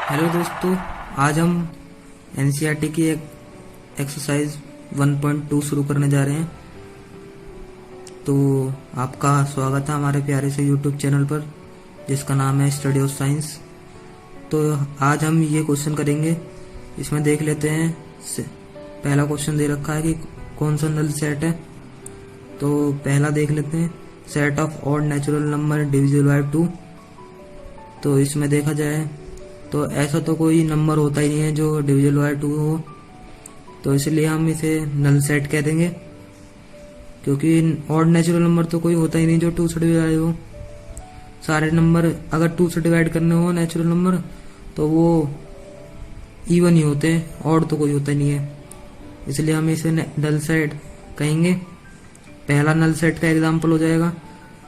Hello दोस्तों, आज हम एनसीईआरटी की एक एक्सरसाइज 1.2 शुरू करने जा रहे हैं। तो आपका स्वागत है हमारे प्यारे से यूट्यूब चैनल पर जिसका नाम है स्टडी ऑफ साइंस। तो आज हम ये क्वेश्चन करेंगे। इसमें देख लेते हैं, पहला क्वेश्चन दे रखा है कि कौन सा नल सेट है। तो पहला देख लेते हैं, set of odd natural number divisible by 2। तो इसमें देखा जाए तो ऐसा तो कोई नंबर होता ही नहीं है जो डिविजिबल बाय 2 हो, तो इसलिए हम इसे नल सेट कह देंगे, क्योंकि ऑड नेचुरल नंबर तो कोई होता ही नहीं जो 2 से डिवाइड हो। सारे नंबर अगर 2 से डिवाइड करने हो नेचुरल नंबर तो वो इवन ही होते हैं, ऑड तो कोई होता ही नहीं है, इसलिए हम इसे नल सेट कहेंगे। पहला नल सेट का एग्जाम्पल हो जाएगा।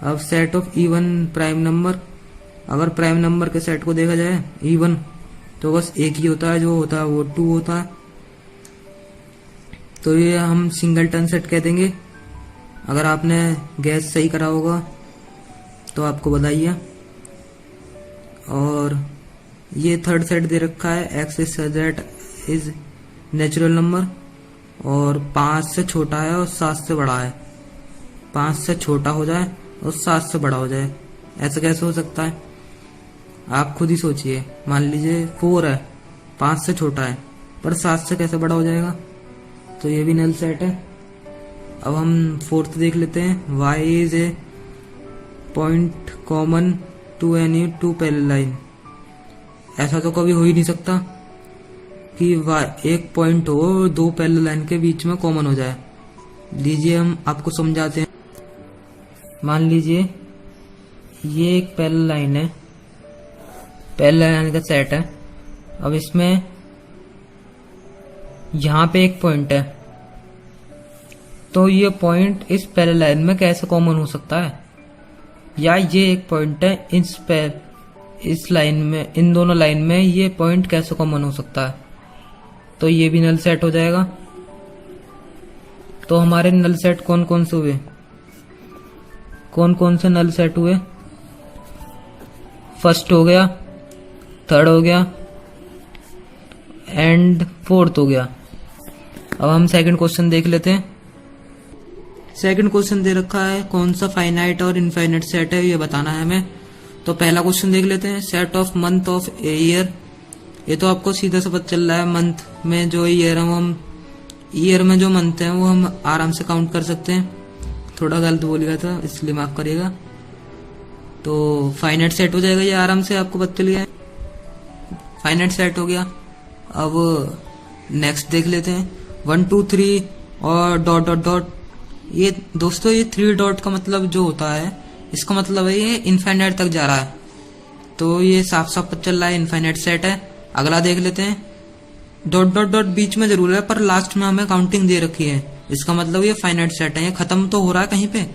अब set of even prime number, अगर प्राइम नंबर के सेट को देखा जाए इवन तो बस एक ही होता है, जो होता है वो 2 होता है, तो ये हम सिंगलटन सेट कह देंगे। अगर आपने गैस सही करा होगा तो आपको बधाइए। और ये थर्ड सेट दे रखा है, एक्स इज नेचुरल नंबर और 5 से छोटा है और 7 से बड़ा है। 5 से छोटा हो जाए और 7 से बड़ा हो जाए, ऐसा कैसे हो सकता है? आप खुद ही सोचिए। मान लीजिए 4 है, 5 से छोटा है, पर 7 से कैसे बड़ा हो जाएगा? तो ये भी नल सेट है। अब हम फोर्थ देख लेते हैं, y is a point common to any 2 parallel line. ऐसा तो कभी हो ही नहीं सकता कि एक पॉइंट हो 2 पैरेलल लाइन के बीच में कॉमन हो जाए। लीजिए हम आपको समझाते हैं। मान लीजिए ये एक पैरेलल लाइन है, पैरेलल लाइन का सेट है। अब इसमें यहां पे एक पॉइंट है, तो ये पॉइंट इस पैरेलल लाइन में कैसे कॉमन हो सकता है? या ये एक पॉइंट है इस लाइन में, इन दोनों लाइन में ये पॉइंट कैसे कॉमन हो सकता है? तो ये भी नल सेट हो जाएगा। तो हमारे नल सेट कौन कौन से हुए? कौन कौन से नल सेट हुए? फर्स्ट हो गया, थर्ड हो गया एंड फोर्थ हो गया। अब हम सेकंड क्वेश्चन देख लेते हैं। सेकंड क्वेश्चन दे रखा है, कौन सा फाइनाइट और इनफाइनाइट सेट है ये बताना है हमें। तो पहला क्वेश्चन देख लेते हैं, set of month of a year. ये तो आपको सीधा से पता चल रहा है, मंथ में जो ईयर है वो हम ईयर में जो मंथ है वो हम आराम से काउंट कर सकते हैं। थोड़ा गलत बोल गया था इसलिए माफ करिएगा। तो फाइनाइट सेट हो जाएगा, ये आराम से आपको पता चल गया है, फाइनाइट सेट हो गया। अब नेक्स्ट देख लेते हैं, 1 2 3 और डॉट डॉट डॉट। ये दोस्तों ये 3 डॉट का मतलब जो होता है, इसका मतलब है ये इनफाइनाइट तक जा रहा है, तो ये साफ साफ पता चल रहा है इनफाइनाइट सेट है। अगला देख लेते हैं, डॉट डॉट डॉट बीच में जरूर है पर लास्ट में हमें काउंटिंग दे रखी है, इसका मतलब ये फाइनाइट सेट है, ये खत्म तो हो रहा है कहीं पे।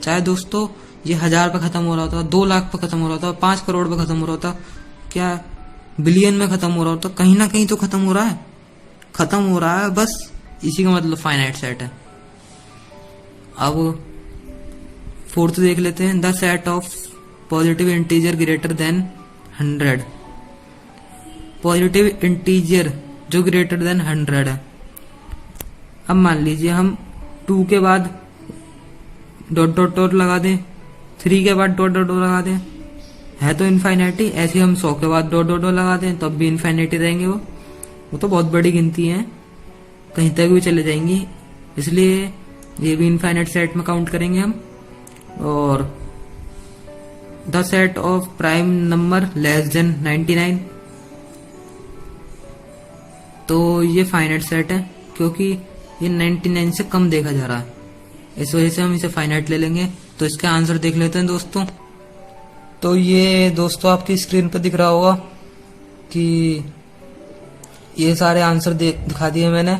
चाहे दोस्तों ये 1000 पे खत्म हो रहा था, 2 लाख पे खत्म हो रहा था, 5 करोड़ पे खत्म हो रहा था, क्या बिलियन में खत्म हो रहा था, कहीं ना कहीं तो खत्म हो रहा है, खत्म हो रहा है, बस इसी का मतलब फाइनाइट सेट है। अब फोर्थ देख लेते हैं, the set of positive integer greater than 100। Positive integer जो ग्रेटर देन 100 है। अब मान लीजिए हम 2 के बाद डॉट डॉट डॉट लगा दें, 3 के बाद डॉट डॉट डॉट लगा दें, है तो इनफाइनाइटी। ऐसे हम 100 के बाद डॉट डॉट डॉट लगा दें तब भी इनफाइनाइटी रहेंगे। वो तो बहुत बड़ी गिनती है, कहीं तक भी चले जाएंगी, इसलिए ये भी इनफाइनाइट सेट में काउंट करेंगे हम। और the set of prime number less than 99, तो ये फाइनाइट सेट है क्योंकि ये 99 से कम देखा जा रहा है, इस वजह से हम इसे फाइनाइट ले लेंगे। तो इसका आंसर देख लेते हैं दोस्तों। तो ये दोस्तों आपकी स्क्रीन पर दिख रहा होगा कि ये सारे आंसर दिखा दिए मैंने।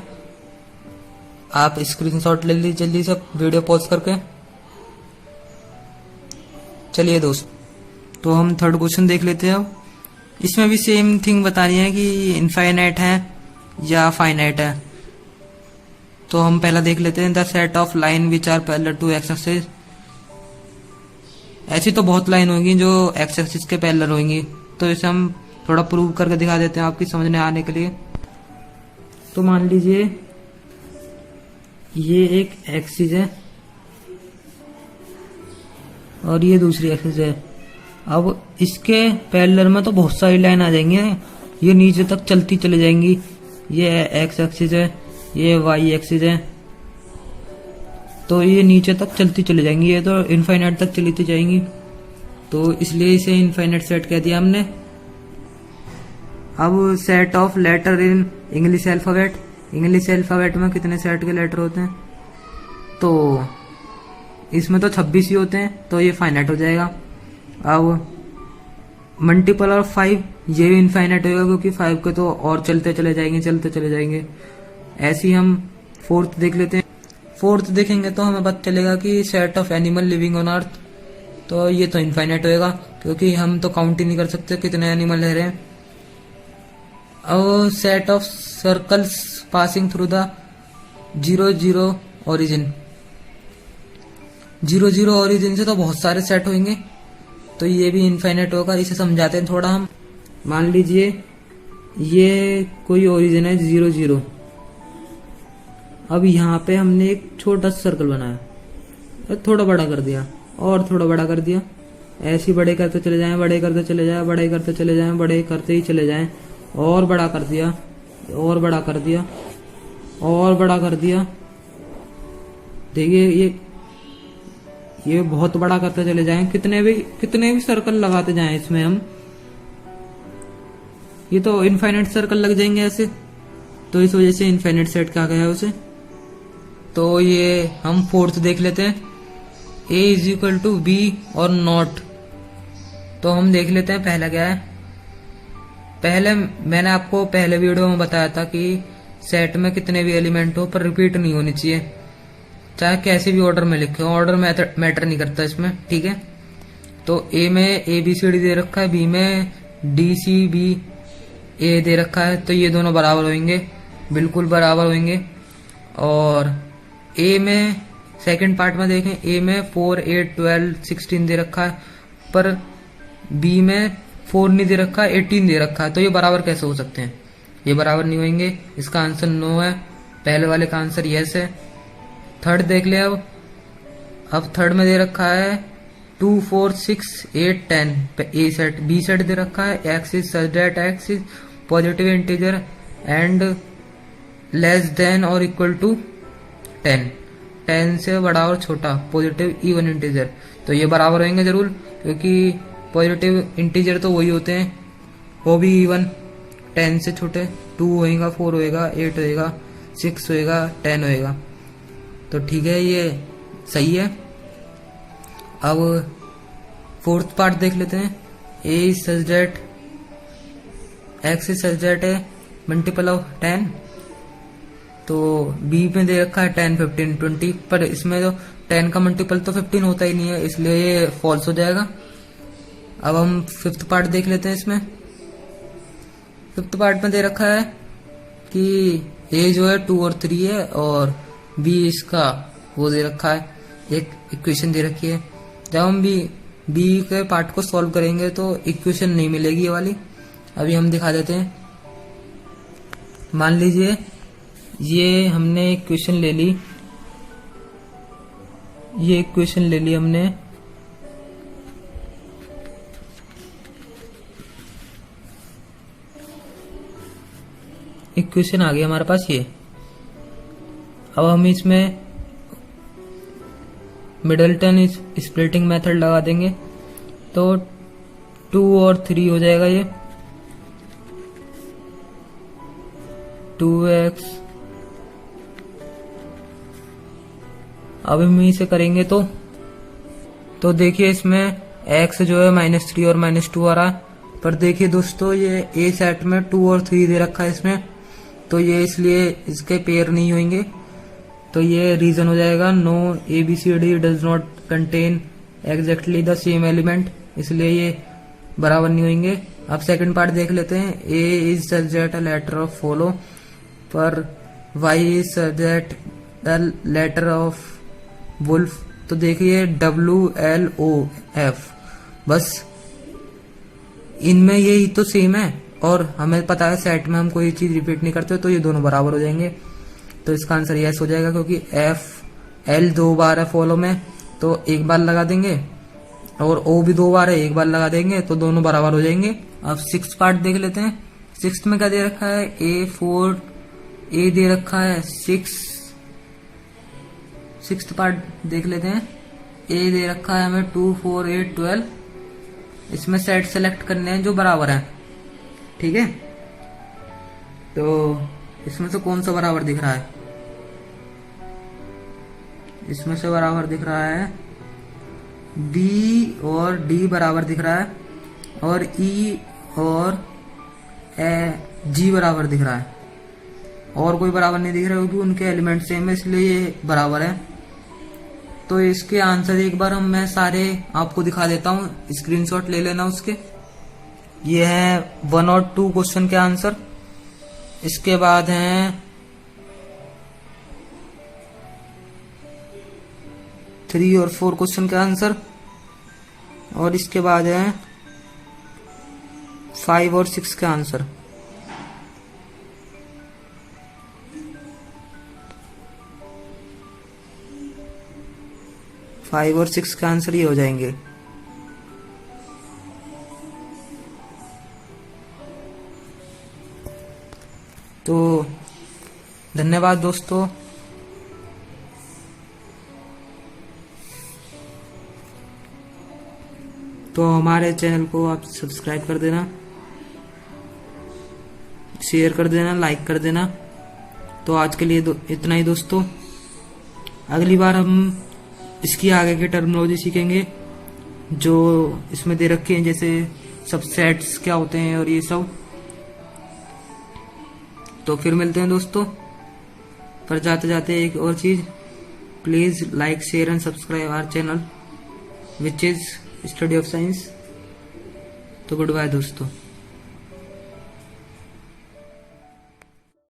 आप स्क्रीनशॉट ले लीजिए जल्दी से वीडियो पॉज करके। चलिए दोस्त, तो हम थर्ड क्वेश्चन देख लेते हैं। अब इसमें भी सेम थिंग बतानी है कि इनफाइनाइट है या फाइनाइट है। तो हम पहला देख लेते हैं, the set of line which are parallel to x axis. ऐसी तो बहुत लाइन होंगी जो एक्स एक्सिस के पैरेलल होंगी, तो इसे हम थोड़ा प्रूव करके दिखा देते हैं आपकी समझ में आने के लिए। तो मान लीजिए ये एक एक्सिस है और ये दूसरी एक्सिस है। अब इसके पैरेलल में तो बहुत सारी लाइन आ जाएंगी, ये नीचे तक चलती चली जाएंगी। ये एक्स एक्सिस है, ये वाई एक्सिस है, तो ये नीचे तक चलती चली जाएंगी, ये तो इनफाइनाइट तक चलती जाएंगी। तो इसलिए इसे इनफाइनाइट सेट कह दिया हमने। अब set of letter in English alphabet, English alphabet में कितने सेट के लेटर होते हैं? तो इसमें तो 26 ही होते हैं, तो ये फाइनाइट हो जाएगा। अब मल्टीपल ऑफ 5, ये भी इनफाइनाइट होगा क्योंकि 5 के तो और चलते चले जाएंगे। ऐसे ही हम फोर्थ देख लेते हैं। फोर्थ देखेंगे तो हमें पता चलेगा कि set of animal living on earth, तो ये तो इनफाइनाइट होएगा क्योंकि हम तो काउंट ही नहीं कर सकते कितने एनिमल रह रहे हैं। अब set of circles passing through the 0 origin, 0 origin से तो बहुत सारे सेट होंगे, तो ये भी इनफाइनाइट होगा। इसे समझाते हैं थोड़ा हम। मान लीजिए ये कोई ओरिजिन है 0 अब यहाँ पे हमने एक छोटा सा सर्कल बनाया, थोड़ा बड़ा कर दिया और थोड़ा बड़ा कर दिया, ऐसे बड़े करते चले जाएं, बड़े करते चले जाएं, बड़े करते चले जाएं, बड़े करते ही चले जाएं, और बड़ा कर दिया और बड़ा कर दिया और बड़ा कर दिया। देखिए ये बहुत बड़ा करते चले जाएं, कितने भी सर्कल लगाते जाएं इसमें हम, ये तो इनफाइनाइट सर्कल लग जाएंगे ऐसे। तो इस वजह से इनफाइनाइट सेट कहा गया है उसे। तो ये हम फोर्थ देख लेते हैं, a is equal to b और नॉट। तो हम देख लेते हैं पहला क्या है। पहले मैंने आपको पहले वीडियो में बताया था कि सेट में कितने भी एलिमेंट हो पर रिपीट नहीं होनी चाहिए, चाहे कैसे भी ऑर्डर में लिखे हो, ऑर्डर मैटर नहीं करता इसमें, ठीक है। तो ए में ABCD दे रखा है, बी में DCBA दे रखा है, तो ये दोनों बराबर होंगे, बिल्कुल बराबर होंगे। और ए में सेकंड पार्ट में देखें, ए में 4, 8, 12, 16 दे रखा है, पर बी में 4 नहीं दे रखा है, 18 दे रखा है, तो ये बराबर कैसे हो सकते हैं? ये बराबर नहीं होंगे। इसका आंसर नो है, पहले वाले का आंसर यस है। थर्ड देख ले। अब थर्ड में दे रखा है 2, 4, 6, 8, 10 ए सेट, बी सेट दे रखा है, x is such that X is positive integer and less than और इक्वल टू 10, 10 से बड़ा और छोटा पॉजिटिव इवन इंटीजर, तो ये बराबर होंगे जरूर, क्योंकि पॉजिटिव इंटीजर तो वही होते हैं, वो भी इवन। 10 से छोटे 2 होएगा, 4 होएगा, 8 होएगा, 6 होएगा, 10 होएगा, तो ठीक है, ये सही है। अब फोर्थ पार्ट देख लेते हैं। A is such that X is such that है मल्टीपल ऑफ 10, तो बी में दे रखा है 10, 15, 20, पर इसमें तो 10 का मल्टीपल तो 15 होता ही नहीं है, इसलिए ये फॉल्स हो जाएगा। अब हम फिफ्थ पार्ट देख लेते हैं। इसमें फिफ्थ पार्ट में दे रखा है कि ए जो है 2 और 3 है और बी इसका वो दे रखा है, एक इक्वेशन दे रखी है। जब हम बी के पार्ट को सॉल्व करेंगे तो इक्वेशन नहीं मिलेगी ये वाली, अभी हम दिखा देते हैं। मान लीजिए ये हमने इक्वेशन ले ली, ये इक्वेशन ले ली हमने, इक्वेशन आ गया हमारे पास ये। अब हम इसमें मिडलटन स्प्लिटिंग मेथड लगा देंगे, तो 2 और 3 हो जाएगा ये 2x। अब हम इसे करेंगे तो देखिए इसमें x जो है -3 और -2 आ रहा है, पर देखिए दोस्तों ये ए सेट में 2 और 3 दे रखा है इसमें, तो ये इसलिए इसके पेयर नहीं होंगे, तो ये रीजन हो जाएगा no ABCD does not contain exactly the same element, इसलिए ये बराबर नहीं होंगे। अब सेकंड पार्ट देख लेते हैं। A is such that a letter of follow, पर Y is such that the letter of wolf, तो देखिए WLOF, बस इनमें यही तो सेम है, और हमें पता है सेट में हम कोई चीज रिपीट नहीं करते, तो ये दोनों बराबर हो जाएंगे। तो इसका आंसर यस हो जाएगा, क्योंकि एफ एल 2 बार है फॉलो में, तो एक बार लगा देंगे, और ओ भी 2 बार है, एक बार लगा देंगे, तो दोनों बराबर हो जाएंगे। अब 6 पार्ट देख लेते हैं। 6 में क्या दे रखा है, A4 ए दे रखा है 6 पार्ट देख लेते हैं। ए दे रखा है हमें 2 4 8 12। इसमें सेट सेलेक्ट करने हैं जो बराबर है, ठीक है। तो इसमें से कौन सा बराबर दिख रहा है, इसमें से बराबर दिख रहा है बी और डी बराबर दिख रहा है, और ई और जी बराबर दिख रहा है, और कोई बराबर नहीं दिख रहा, क्योंकि उनके एलिमेंट सेम है, इसलिए ये बराबर है। तो इसके आंसर एक बार मैं सारे आपको दिखा देता हूँ, स्क्रीनशॉट ले लेना उसके। ये है 1 और 2 क्वेश्चन के आंसर। इसके बाद हैं 3 और 4 क्वेश्चन के आंसर, और इसके बाद है 5 और 6 के आंसर। फाइव और 6 का आंसर ये हो जाएंगे। तो धन्यवाद दोस्तों। तो हमारे चैनल को आप सब्सक्राइब कर देना, शेयर कर देना, लाइक कर देना। तो आज के लिए इतना ही दोस्तों। अगली बार हम इसकी आगे की टर्मिनोलॉजी सीखेंगे जो इसमें दे रखे हैं, जैसे सबसेट्स क्या होते हैं और ये सब। तो फिर मिलते हैं दोस्तों। पर जाते जाते एक और चीज, please like share and subscribe our channel which is study of science. तो गुड बाय दोस्तों।